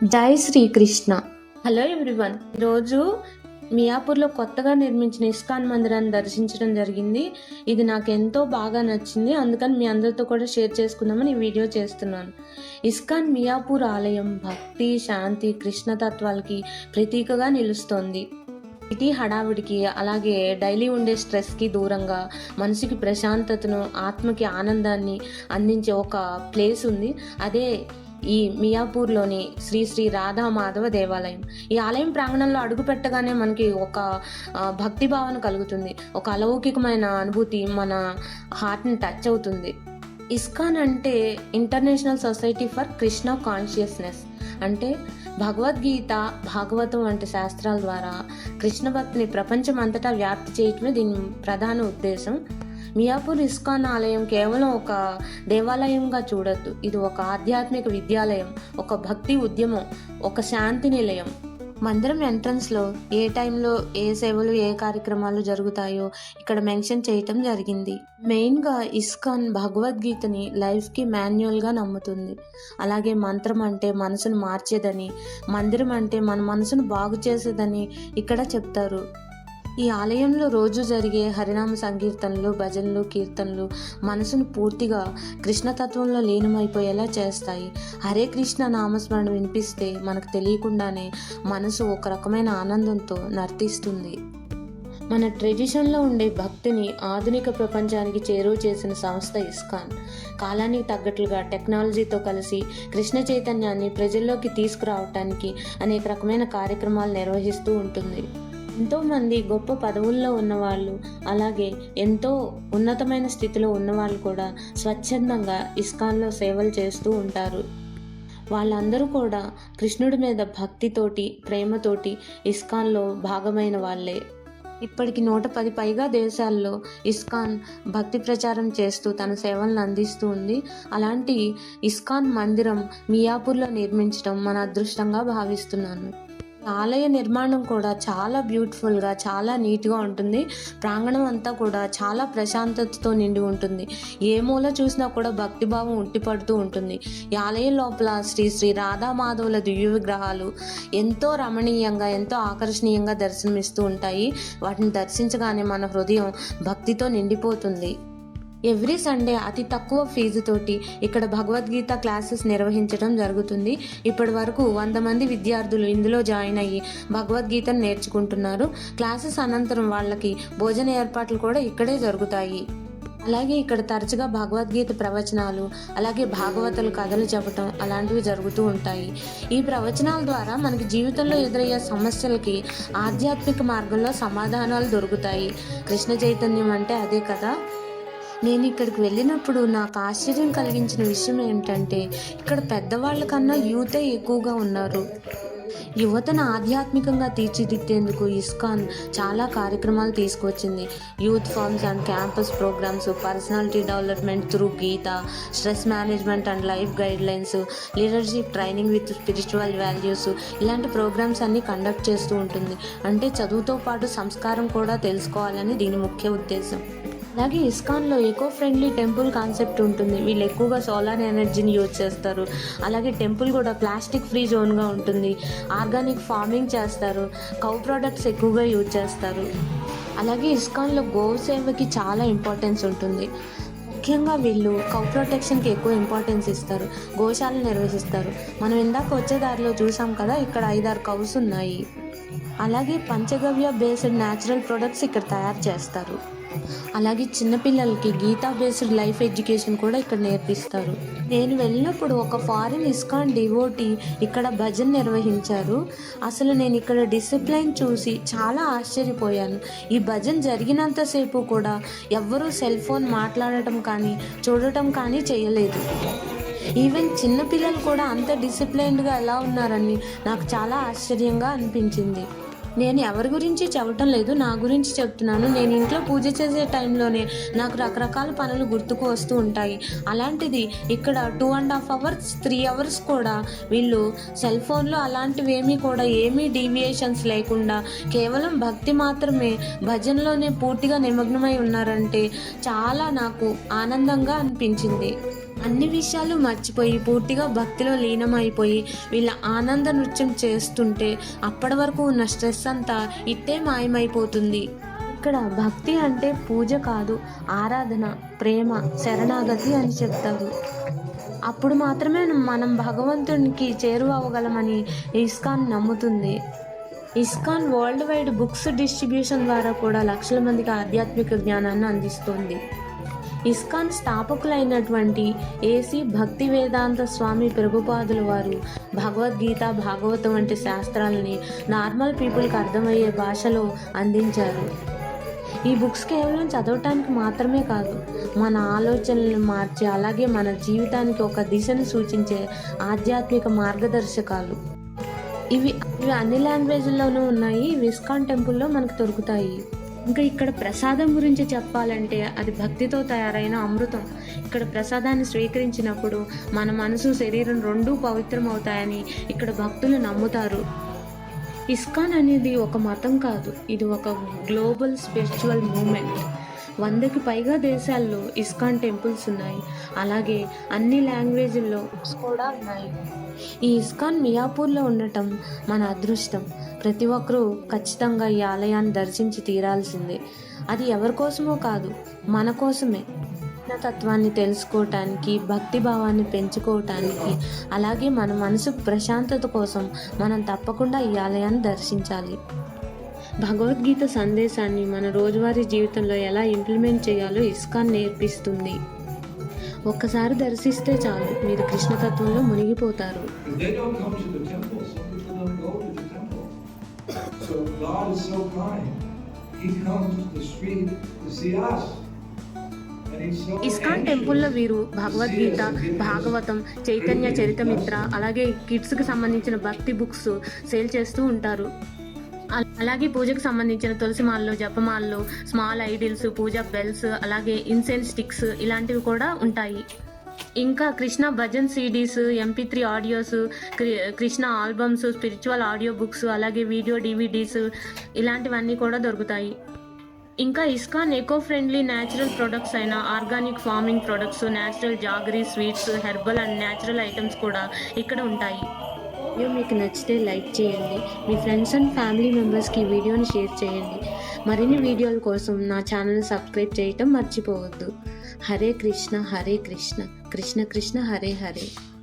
జై Srikrishna. Hello everyone. ఈరోజు మియాపూర్లో కొత్తగా నిర్మించిన ఇస్కాన్ మందిరాన్ని దర్శించడం జరిగింది. ఇది నాకు ఎంతో బాగా నచ్చింది, అందుకని మీ అందరితో కూడా షేర్ చేసుకుందామని ఈ వీడియో చేస్తున్నాను. ఇస్కాన్ మియాపూర్ ఆలయం భక్తి, శాంతి, కృష్ణతత్వాలకి ప్రతీకగా నిలుస్తోంది. సిటీ హడావిడికి, అలాగే డైలీ ఉండే స్ట్రెస్కి దూరంగా మనసుకి ప్రశాంతతను, ఆత్మకి ఆనందాన్ని అందించే ఒక ప్లేస్ ఉంది. అదే ఈ మియాపూర్లోని శ్రీ శ్రీ రాధా మాధవ దేవాలయం. ఈ ఆలయం ప్రాంగణంలో అడుగు పెట్టగానే మనకి ఒక భక్తి భావన కలుగుతుంది. ఒక అలౌకికమైన అనుభూతి మన హార్ట్ని టచ్ అవుతుంది. ఇస్కాన్ అంటే international society for Krishna consciousness. అంటే భగవద్గీత, భాగవతం వంటి శాస్త్రాల ద్వారా కృష్ణ భక్తిని ప్రపంచం అంతటా వ్యాప్తి చేయటమే దీని ప్రధాన ఉద్దేశం. మియాపూర్ ఇస్కాన్ ఆలయం కేవలం ఒక దేవాలయంగా చూడొద్దు. ఇది ఒక ఆధ్యాత్మిక విద్యాలయం, ఒక భక్తి ఉద్యమం, ఒక శాంతి నిలయం. మందిరం ఎంట్రన్స్లో ఏ టైంలో ఏ సేవలు, ఏ కార్యక్రమాలు జరుగుతాయో ఇక్కడ మెన్షన్ చేయటం జరిగింది. మెయిన్గా ఇస్కాన్ భగవద్గీతని లైఫ్కి మాన్యువల్గా నమ్ముతుంది. అలాగే మంత్రం అంటే మనసును మార్చేదని, మందిరం అంటే మన మనసును బాగు చేసేదని ఇక్కడ చెప్తారు. ఈ ఆలయంలో రోజు జరిగే హరినామ సంకీర్తనలు, భజనలు, కీర్తనలు మనసును పూర్తిగా కృష్ణతత్వంలో లీనమైపోయేలా చేస్తాయి. హరే కృష్ణ నామస్మరణ వినిపిస్తే మనకు తెలియకుండానే మనసు ఒక రకమైన ఆనందంతో నర్తిస్తుంది. మన ట్రెడిషన్లో ఉండే భక్తిని ఆధునిక ప్రపంచానికి చేరువ చేసిన సంస్థ ఇస్కాన్. కాలానికి తగ్గట్లుగా టెక్నాలజీతో కలిసి కృష్ణ చైతన్యాన్ని ప్రజల్లోకి తీసుకురావటానికి అనేక రకమైన కార్యక్రమాలు నిర్వహిస్తూ ఉంటుంది. ఎంతోమంది గొప్ప పదవుల్లో ఉన్నవాళ్ళు, అలాగే ఎంతో ఉన్నతమైన స్థితిలో ఉన్నవాళ్ళు కూడా స్వచ్ఛందంగా ఇస్కాన్లో సేవలు చేస్తూ ఉంటారు. వాళ్ళందరూ కూడా కృష్ణుడి మీద భక్తితోటి, ప్రేమతోటి ఇస్కాన్లో భాగమైన వాళ్ళే. ఇప్పటికి 110 పైగా దేశాల్లో ఇస్కాన్ భక్తి ప్రచారం చేస్తూ తన సేవలను అందిస్తూ ఉంది. అలాంటి ఇస్కాన్ మందిరం మియాపూర్లో నిర్మించడం మన అదృష్టంగా భావిస్తున్నాను. ఆలయ నిర్మాణం కూడా చాలా బ్యూటిఫుల్గా, చాలా నీట్గా ఉంటుంది. ప్రాంగణం అంతా కూడా చాలా ప్రశాంతతతో నిండి ఉంటుంది. ఏ మూల చూసినా కూడా భక్తిభావం ఉట్టిపడుతూ ఉంటుంది. ఈ ఆలయం లోపల శ్రీ శ్రీ రాధా మాధవుల దివ్య విగ్రహాలు ఎంతో రమణీయంగా, ఎంతో ఆకర్షణీయంగా దర్శనమిస్తూ ఉంటాయి. వాటిని దర్శించగానే మన హృదయం భక్తితో నిండిపోతుంది. ఎవ్రీ సండే అతి తక్కువ ఫీజుతోటి ఇక్కడ భగవద్గీత క్లాసెస్ నిర్వహించడం జరుగుతుంది. ఇప్పటి వరకు 100 మంది విద్యార్థులు ఇందులో జాయిన్ అయ్యి భగవద్గీతను నేర్చుకుంటున్నారు. క్లాసెస్ అనంతరం వాళ్ళకి భోజన ఏర్పాట్లు కూడా ఇక్కడే జరుగుతాయి. అలాగే ఇక్కడ తరచుగా భగవద్గీత ప్రవచనాలు, అలాగే భాగవతులు కథలు చెప్పటం అలాంటివి జరుగుతూ ఉంటాయి. ఈ ప్రవచనాల ద్వారా మనకి జీవితంలో ఎదురయ్యే సమస్యలకి ఆధ్యాత్మిక మార్గంలో సమాధానాలు దొరుకుతాయి. కృష్ణ చైతన్యం అంటే అదే కదా. నేను ఇక్కడికి వెళ్ళినప్పుడు నాకు ఆశ్చర్యం కలిగించిన విషయం ఏంటంటే ఇక్కడ పెద్దవాళ్ళ కన్నా యూతే ఎక్కువగా ఉన్నారు. యువతను ఆధ్యాత్మికంగా తీర్చిదిద్దేందుకు ఇస్కాన్ చాలా కార్యక్రమాలు తీసుకొచ్చింది. Youth forums and campus programmes, personality development through Gita, stress management and life guidelines, leadership training with spiritual values, ఇలాంటి ప్రోగ్రామ్స్ అన్ని కండక్ట్ చేస్తూ ఉంటుంది. అంటే చదువుతో పాటు సంస్కారం కూడా తెలుసుకోవాలని దీని ముఖ్య ఉద్దేశం. అలాగే ఇస్కాన్లో ఎకో ఫ్రెండ్లీ టెంపుల్ కాన్సెప్ట్ ఉంటుంది. వీళ్ళు ఎక్కువగా సోలార్ ఎనర్జీని యూజ్ చేస్తారు. అలాగే టెంపుల్ కూడా ప్లాస్టిక్ ఫ్రీ జోన్గా ఉంటుంది. ఆర్గానిక్ ఫార్మింగ్ చేస్తారు. కౌ ప్రోడక్ట్స్ ఎక్కువగా యూజ్ చేస్తారు. అలాగే ఇస్కాన్లో గోవు సేవకి చాలా ఇంపార్టెన్స్ ఉంటుంది. ముఖ్యంగా వీళ్ళు కౌ ప్రొటెక్షన్కి ఎక్కువ ఇంపార్టెన్స్ ఇస్తారు. గోశాలను నిర్వహిస్తారు. మనం ఇందాక వచ్చే దారిలో చూసాం కదా, ఇక్కడ 5-6 కౌస్ ఉన్నాయి. అలాగే పంచగవ్య బేస్డ్ న్యాచురల్ ప్రొడక్ట్స్ ఇక్కడ తయారు చేస్తారు. అలాగే చిన్నపిల్లలకి గీతా బేస్డ్ లైఫ్ ఎడ్యుకేషన్ కూడా ఇక్కడ నేర్పిస్తారు. నేను వెళ్ళినప్పుడు ఒక ఫారిన్ ఇస్కాన్ డివోటీ ఇక్కడ భజన నిర్వహించారు. అసలు నేను ఇక్కడ డిసిప్లైన్ చూసి చాలా ఆశ్చర్యపోయాను. ఈ భజన జరిగినంతసేపు కూడా ఎవ్వరూ సెల్ ఫోన్ మాట్లాడటం కానీ, చూడటం కానీ చేయలేదు. ఈవెన్ చిన్నపిల్లలు కూడా అంత డిసిప్లైన్డ్గా ఎలా ఉన్నారని నాకు చాలా ఆశ్చర్యంగా అనిపించింది. నేను ఎవరి గురించి చెప్పటం లేదు, నా గురించి చెప్తున్నాను. నేను ఇంట్లో పూజ చేసే టైంలోనే నాకు రకరకాల పనులు గుర్తుకు వస్తూ ఉంటాయి. అలాంటిది ఇక్కడ 2.5 hours 3 hours కూడా వీళ్ళు సెల్ ఫోన్లో అలాంటివేమీ కూడా ఏమీ డీవియేషన్స్ లేకుండా కేవలం భక్తి మాత్రమే భజనలోనే పూర్తిగా నిమగ్నమై ఉన్నారంటే చాలా నాకు ఆనందంగా అనిపించింది. అన్ని విషయాలు మర్చిపోయి పూర్తిగా భక్తిలో లీనమైపోయి వీళ్ళ ఆనంద నృత్యం చేస్తుంటే అప్పటి వరకు ఉన్న స్ట్రెస్ అంతా ఇట్టే మాయమైపోతుంది. ఇక్కడ భక్తి అంటే పూజ కాదు, ఆరాధన, ప్రేమ, శరణాగతి అని చెప్తారు. అప్పుడు మాత్రమే మనం భగవంతునికి చేరువవ్వగలమని ఇస్కాన్ నమ్ముతుంది. ISKCON world wide books distribution ద్వారా కూడా లక్షల మందికి ఆధ్యాత్మిక జ్ఞానాన్ని అందిస్తుంది. ఇస్కాన్ స్థాపకులైనటువంటి ఏసీ భక్తి వేదాంత స్వామి ప్రభుపాదుల వారు భగవద్గీత, భాగవతం వంటి శాస్త్రాలని నార్మల్ పీపుల్కి అర్థమయ్యే భాషలో అందించారు. ఈ బుక్స్ కేవలం చదవటానికి మాత్రమే కాదు, మన ఆలోచనలను మార్చి అలాగే మన జీవితానికి ఒక దిశను సూచించే ఆధ్యాత్మిక మార్గదర్శకాలు. ఇవి అన్ని లాంగ్వేజ్ల్లోనూ ఉన్నాయి. ఇస్కాన్ టెంపుల్లో మనకు దొరుకుతాయి. ఇంకా ఇక్కడ ప్రసాదం గురించి చెప్పాలంటే అది భక్తితో తయారైన అమృతం. ఇక్కడ ప్రసాదాన్ని స్వీకరించినప్పుడు మన మనసు, శరీరం రెండూ పవిత్రం అవుతాయని ఇక్కడ భక్తులు నమ్ముతారు. ఇస్కాన్ అనేది ఒక మతం కాదు, ఇది ఒక గ్లోబల్ స్పిరిచువల్ మూమెంట్. 100కి పైగా దేశాల్లో ఇస్కాన్ టెంపుల్స్ ఉన్నాయి. అలాగే అన్ని లాంగ్వేజ్ల్లో కూడా ఉన్నాయి. ఈ ఇస్కాన్ మియాపూర్లో ఉండటం మన అదృష్టం. ప్రతి ఒక్కరూ ఖచ్చితంగా ఈ ఆలయాన్ని దర్శించి తీరాల్సిందే. అది ఎవరి కోసమో కాదు, మన కోసమే. తత్వాన్ని తెలుసుకోవటానికి, భక్తి భావాన్ని పెంచుకోవటానికి, అలాగే మన మనసుకు ప్రశాంతత కోసం మనం తప్పకుండా ఈ ఆలయాన్ని దర్శించాలి. భగవద్గీత సందేశాన్ని మన రోజువారీ జీవితంలో ఎలా ఇంప్లిమెంట్ చేయాలో ఇస్కాన్ నేర్పిస్తుంది. ఒక్కసారి దర్శిస్తే చాలు, మీరు కృష్ణతత్వంలో మునిగిపోతారు. ఇస్కాన్ టెంపుల్లో వీరు భగవద్గీత, భాగవతం, చైతన్య చరితమిత్ర, అలాగే కిడ్స్కి సంబంధించిన భక్తి బుక్స్ సేల్ చేస్తూ ఉంటారు. అలాగే పూజకు సంబంధించిన తులసిమాలలో, జపమాలలో, స్మాల్ ఐడిల్స్, పూజా బెల్స్, అలాగే ఇన్సెన్స్ స్టిక్స్ ఇలాంటివి కూడా ఉంటాయి. ఇంకా Krishna bhajan CDs, MP3 audios, Krishna albums, spiritual audio books, అలాగే వీడియో DVDs ఇలాంటివన్నీ కూడా దొరుకుతాయి. ఇంకా ISKCON eco friendly natural products అయిన organic farming products, natural jaggery, sweets, herbal and natural items కూడా ఇక్కడ ఉంటాయి. వీడియో మీకు నచ్చితే లైక్ చేయండి, మీ ఫ్రెండ్స్ అండ్ ఫ్యామిలీ మెంబర్స్కి ఈ వీడియోని షేర్ చేయండి. మరిన్ని వీడియోల కోసం నా ఛానల్ సబ్స్క్రైబ్ చేయటం మర్చిపోవద్దు. హరే కృష్ణ కృష్ణ కృష్ణ హరే హరే.